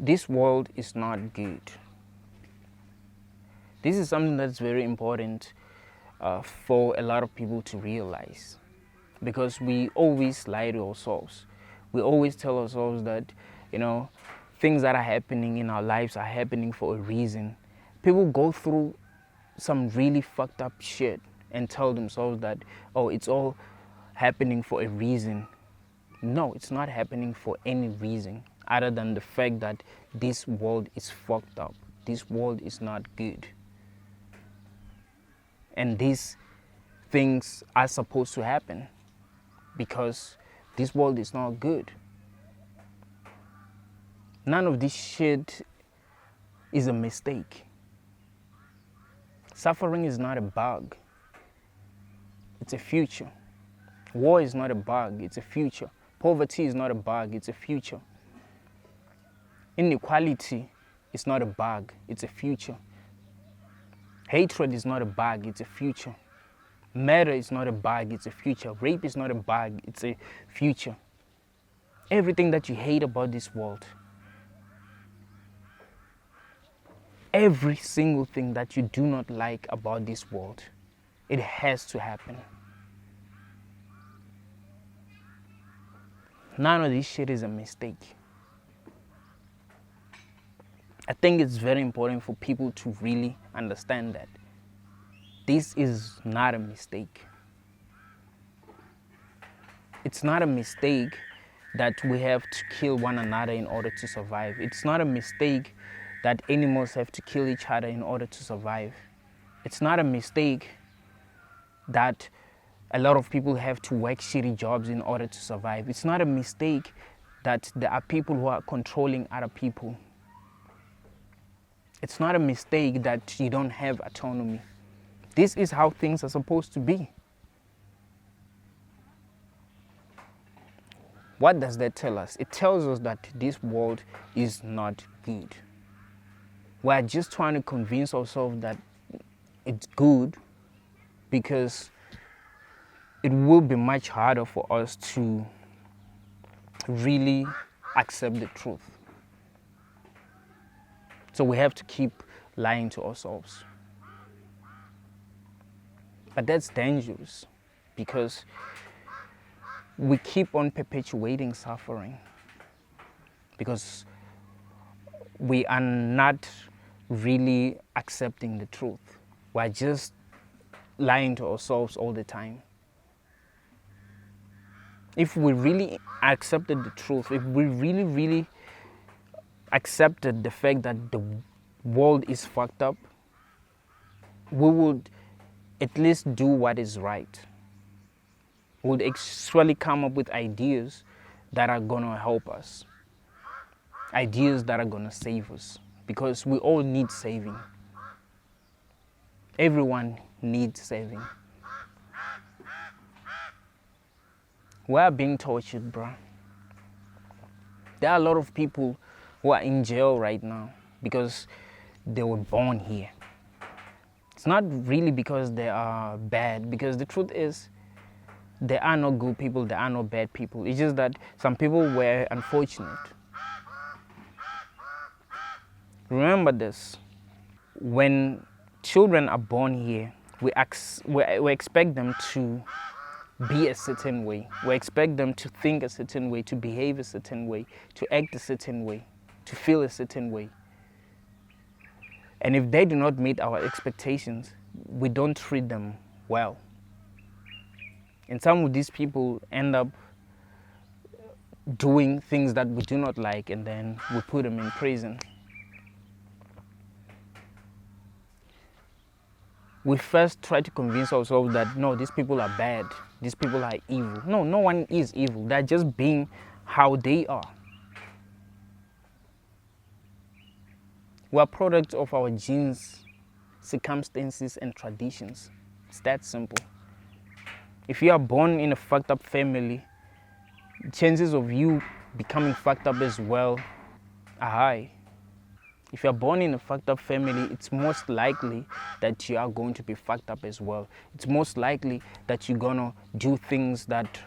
this world is not good. This is something that's very important for a lot of people to realize, because we always lie to ourselves. We always tell ourselves that, things that are happening in our lives are happening for a reason. People go through some really fucked up shit and tell themselves that, oh, it's all happening for a reason. No, it's not happening for any reason other than the fact that this world is fucked up. This world is not good. And these things are supposed to happen because this world is not good. None of this shit is a mistake. Suffering is not a bug. It's a future. War is not a bug, it's a future. Poverty is not a bug, it's a future. Inequality is not a bug, it's a future. Hatred is not a bug, it's a future. Murder is not a bug, it's a future. Rape is not a bug, it's a future. Everything that you hate about this world, every single thing that you do not like about this world, it has to happen. None of this shit is a mistake. I think it's very important for people to really understand that this is not a mistake. It's not a mistake that we have to kill one another in order to survive. It's not a mistake that animals have to kill each other in order to survive. It's not a mistake that a lot of people have to work shitty jobs in order to survive. It's not a mistake that there are people who are controlling other people. It's not a mistake that you don't have autonomy. This is how things are supposed to be. What does that tell us? It tells us that this world is not good. We're just trying to convince ourselves that it's good because it will be much harder for us to really accept the truth. So we have to keep lying to ourselves. But that's dangerous because we keep on perpetuating suffering because we are not really accepting the truth. We're just lying to ourselves all the time. If we really accepted the truth, if we really accepted the fact that the world is fucked up, we would at least do what is right. We would actually come up with ideas that are going to help us. Ideas that are going to save us. Because we all need saving. Everyone needs saving. We are being tortured, bro. There are a lot of people who are in jail right now because they were born here. It's not really because they are bad, because the truth is there are no good people, there are no bad people. It's just that some people were unfortunate. Remember this, when children are born here, we expect them to be a certain way. We expect them to think a certain way, to behave a certain way, to act a certain way, to feel a certain way. And if they do not meet our expectations, we don't treat them well. And some of these people end up doing things that we do not like, and then we put them in prison. We first try to convince ourselves that no, these people are bad, these people are evil. No, no one is evil. They're just being how they are. We're products of our genes, circumstances, and traditions. It's that simple. If you are born in a fucked up family, chances of you becoming fucked up as well are high. If you're born in a fucked up family, it's most likely that you are going to be fucked up as well. It's most likely that you're gonna do things that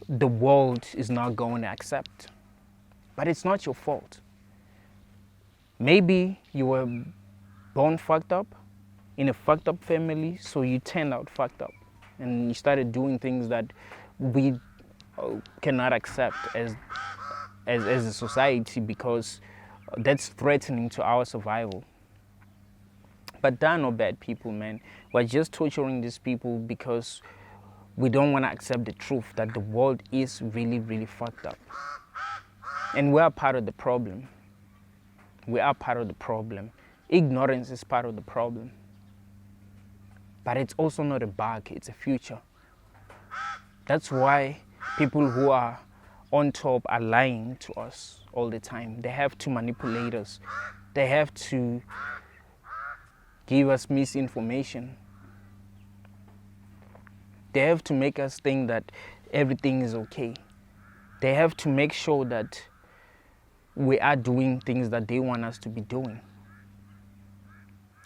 the world is not going to accept. But it's not your fault. Maybe you were born fucked up in a fucked up family, so you turned out fucked up and you started doing things that we cannot accept as a society, because that's threatening to our survival. But there are no bad people, man. We're just torturing these people because we don't want to accept the truth that the world is really, really fucked up. And we are part of the problem. We are part of the problem. Ignorance is part of the problem. But it's also not a bug, it's a future. That's why people who are on top are lying to us all the time. They have to manipulate us. They have to give us misinformation. They have to make us think that everything is okay. They have to make sure that we are doing things that they want us to be doing.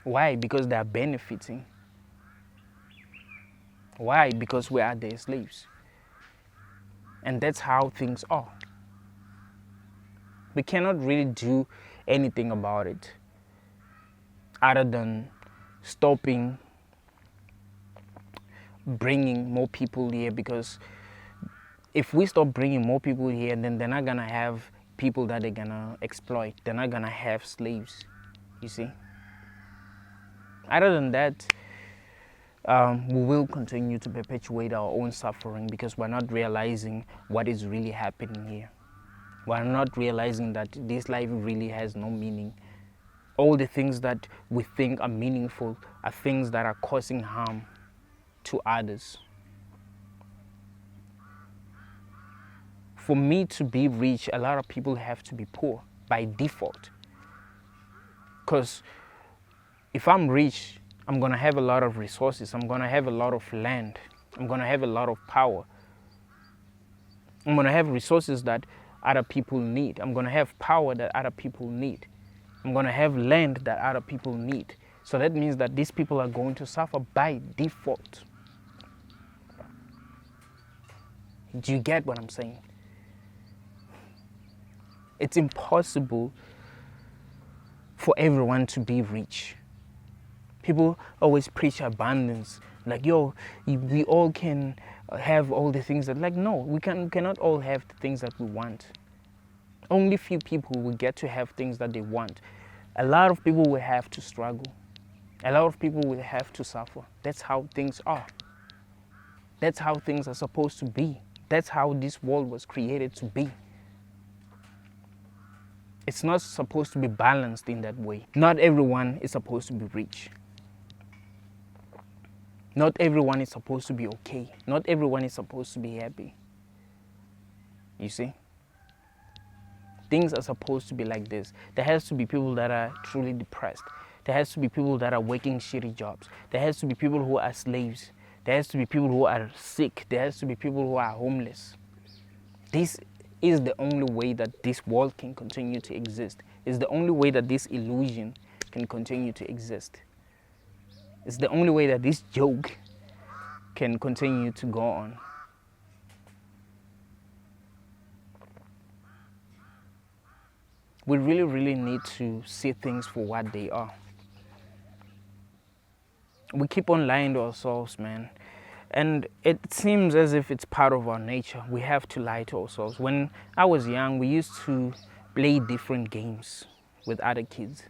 Why? Because they are benefiting. Why? Because we are their slaves. And that's how things are. We cannot really do anything about it other than stopping bringing more people here, because if we stop bringing more people here, then they're not gonna have people that they're gonna exploit. They're not gonna have slaves, you see. Other than that, we will continue to perpetuate our own suffering because we're not realizing what is really happening here. We're not realizing that this life really has no meaning. All the things that we think are meaningful are things that are causing harm to others. For me to be rich, a lot of people have to be poor by default. Because if I'm rich, I'm going to have a lot of resources. I'm going to have a lot of land. I'm going to have a lot of power. I'm going to have resources that other people need. I'm going to have power that other people need. I'm going to have land that other people need. So that means that these people are going to suffer by default. Do you get what I'm saying? It's impossible for everyone to be rich. People always preach abundance. Like, yo, we all can have all the things that, like, no, we cannot all have the things that we want. Only few people will get to have things that they want. A lot of people will have to struggle. A lot of people will have to suffer. That's how things are. That's how things are supposed to be. That's how this world was created to be. It's not supposed to be balanced in that way. Not everyone is supposed to be rich. Not everyone is supposed to be okay. Not everyone is supposed to be happy. You see? Things are supposed to be like this. There has to be people that are truly depressed. There has to be people that are working shitty jobs. There has to be people who are slaves. There has to be people who are sick. There has to be people who are homeless. This is the only way that this world can continue to exist. It's the only way that this illusion can continue to exist. It's the only way that this joke can continue to go on. We really, really need to see things for what they are. We keep on lying to ourselves, man. And it seems as if it's part of our nature. We have to lie to ourselves. When I was young, we used to play different games with other kids.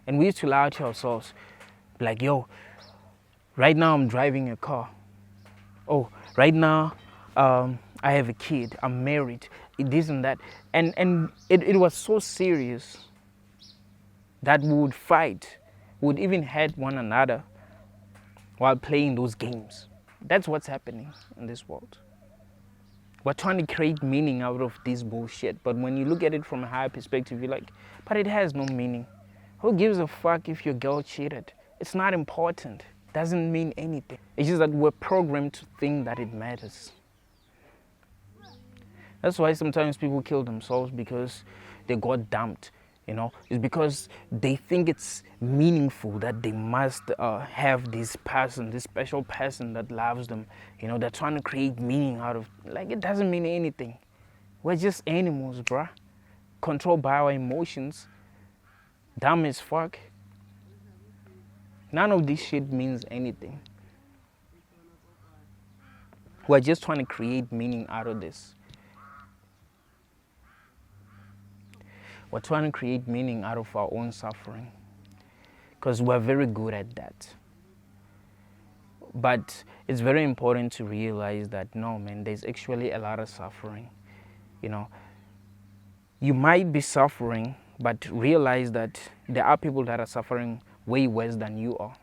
And we used to lie to ourselves. Like, yo, right now I'm driving a car. Oh, right now I have a kid. I'm married. This and that. And it was so serious that we would fight. We would even hurt one another while playing those games. That's what's happening in this world. We're trying to create meaning out of this bullshit. But when you look at it from a higher perspective, you're like, but it has no meaning. Who gives a fuck if your girl cheated? It's not important. Doesn't mean anything. It's just that we're programmed to think that it matters. That's why sometimes people kill themselves, because they got dumped. You know, it's because they think it's meaningful that they must have this person, this special person that loves them. You know, they're trying to create meaning out of, like, it doesn't mean anything. We're just animals, bruh, controlled by our emotions. Dumb as fuck. None of this shit means anything. We're just trying to create meaning out of this. We're trying to create meaning out of our own suffering. Because we're very good at that. But it's very important to realize that no, man, there's actually a lot of suffering. You know, you might be suffering, but realize that there are people that are suffering way worse than you are.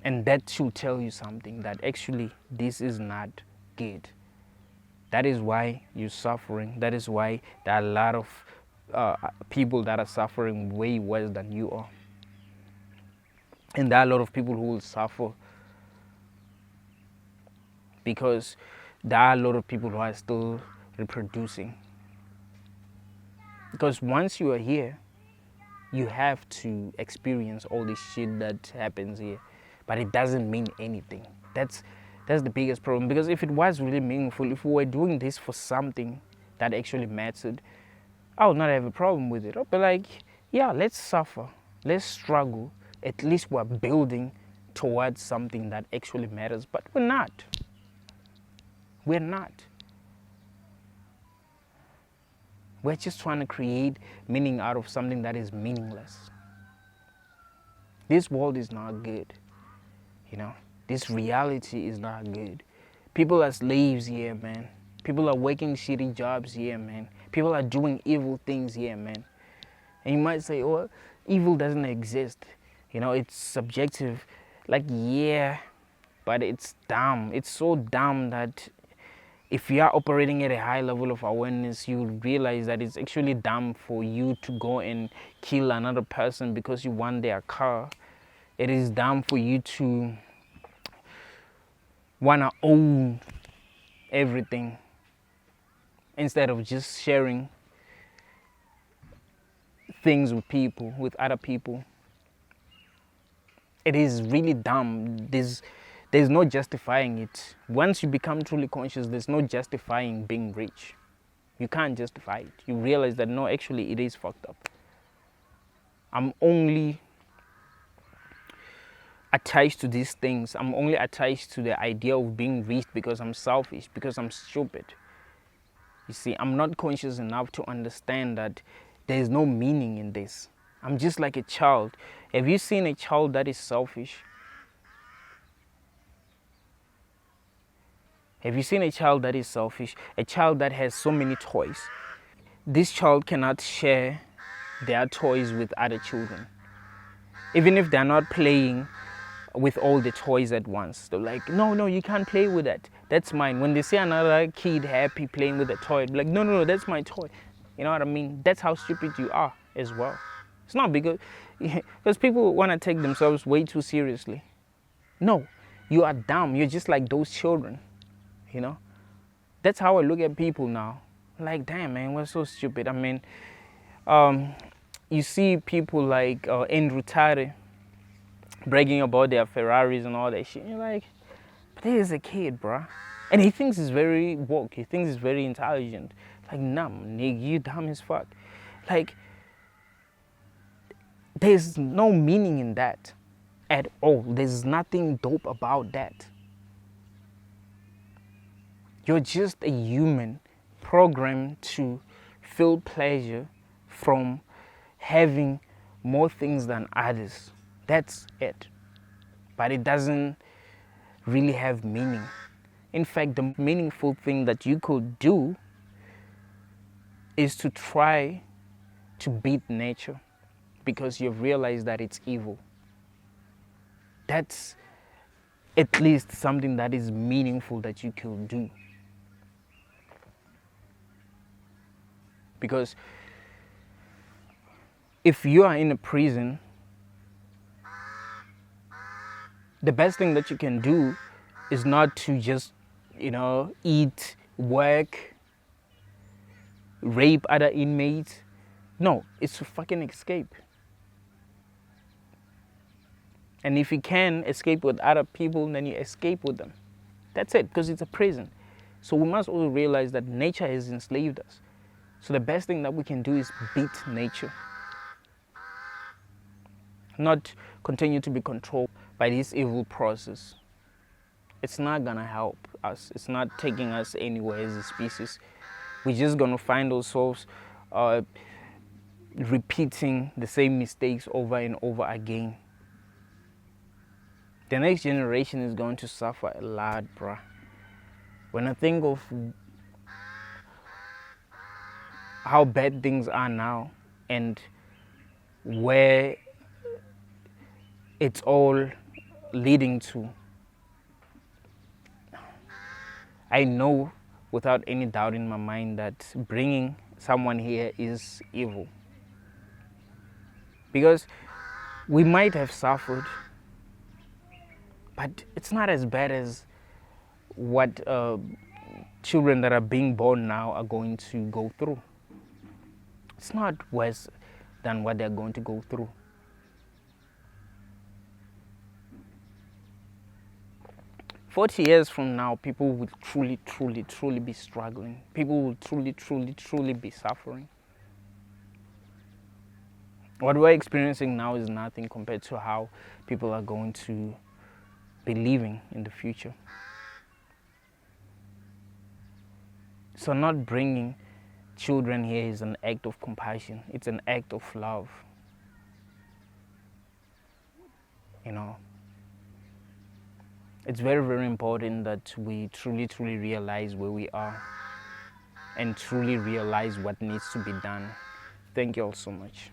And that should tell you something, that actually this is not good. That is why you're suffering. That is why there are a lot of people that are suffering way worse than you are. And there are a lot of people who will suffer because there are a lot of people who are still reproducing. Because once you are here, you have to experience all this shit that happens here. But it doesn't mean anything. That's the biggest problem. Because if it was really meaningful, if we were doing this for something that actually mattered, I would not have a problem with it. I'd be like, yeah, let's suffer. Let's struggle. At least we're building towards something that actually matters. But we're not. We're not. We're just trying to create meaning out of something that is meaningless. This world is not good. You know, this reality is not good. People are slaves here, man. People are working shitty jobs here, man. People are doing evil things here, man. And you might say, oh, evil doesn't exist. You know, it's subjective. Like, yeah, but it's dumb. It's so dumb that if you are operating at a high level of awareness, you realize that it's actually dumb for you to go and kill another person because you want their car. It is dumb for you to want to own everything instead of just sharing things with people, with other people. It is really dumb. There's no justifying it. Once you become truly conscious, there's no justifying being rich. You can't justify it. You realize that no, actually it is fucked up. I'm only attached to these things. I'm only attached to the idea of being rich because I'm selfish, because I'm stupid. You see, I'm not conscious enough to understand that there is no meaning in this. I'm just like a child. Have you seen a child that is selfish? Have you seen a child that is selfish? A child that has so many toys. This child cannot share their toys with other children. Even if they're not playing with all the toys at once. They're like, no, you can't play with that. That's mine. When they see another kid happy playing with a toy, they're like, no, that's my toy. You know what I mean? That's how stupid you are as well. It's not because people want to take themselves way too seriously. No, you are dumb. You're just like those children. You know? That's how I look at people now. Like, damn, man, we're so stupid. I mean, you see people like Andrew Tate bragging about their Ferraris and all that shit. You're like, but this is a kid, bruh. And he thinks he's very woke. He thinks he's very intelligent. Like, nah, nigga, you dumb as fuck. Like, there's no meaning in that at all. There's nothing dope about that. You're just a human programmed to feel pleasure from having more things than others. That's it. But it doesn't really have meaning. In fact, the meaningful thing that you could do is to try to beat nature because you've realized that it's evil. That's at least something that is meaningful that you could do. Because if you are in a prison, the best thing that you can do is not to just, eat, work, rape other inmates. No, it's to fucking escape. And if you can escape with other people, then you escape with them. That's it, because it's a prison. So we must also realize that nature has enslaved us. So the best thing that we can do is beat nature, not continue to be controlled by this evil process. It's not gonna help us. It's not taking us anywhere as a species. We're just gonna find ourselves repeating the same mistakes over and over again. The next generation is going to suffer a lot, bruh. When I think of how bad things are now and where it's all leading to, I know without any doubt in my mind that bringing someone here is evil. Because we might have suffered, but it's not as bad as what children that are being born now are going to go through. It's not worse than what they're going to go through. "40 years from now, people will truly be struggling. People will truly be suffering. What we're experiencing now is nothing compared to how people are going to be living in the future. So not bringing children here is an act of compassion. It's an act of love. You know, it's very important that we truly realize where we are and truly realize what needs to be done. Thank you all so much.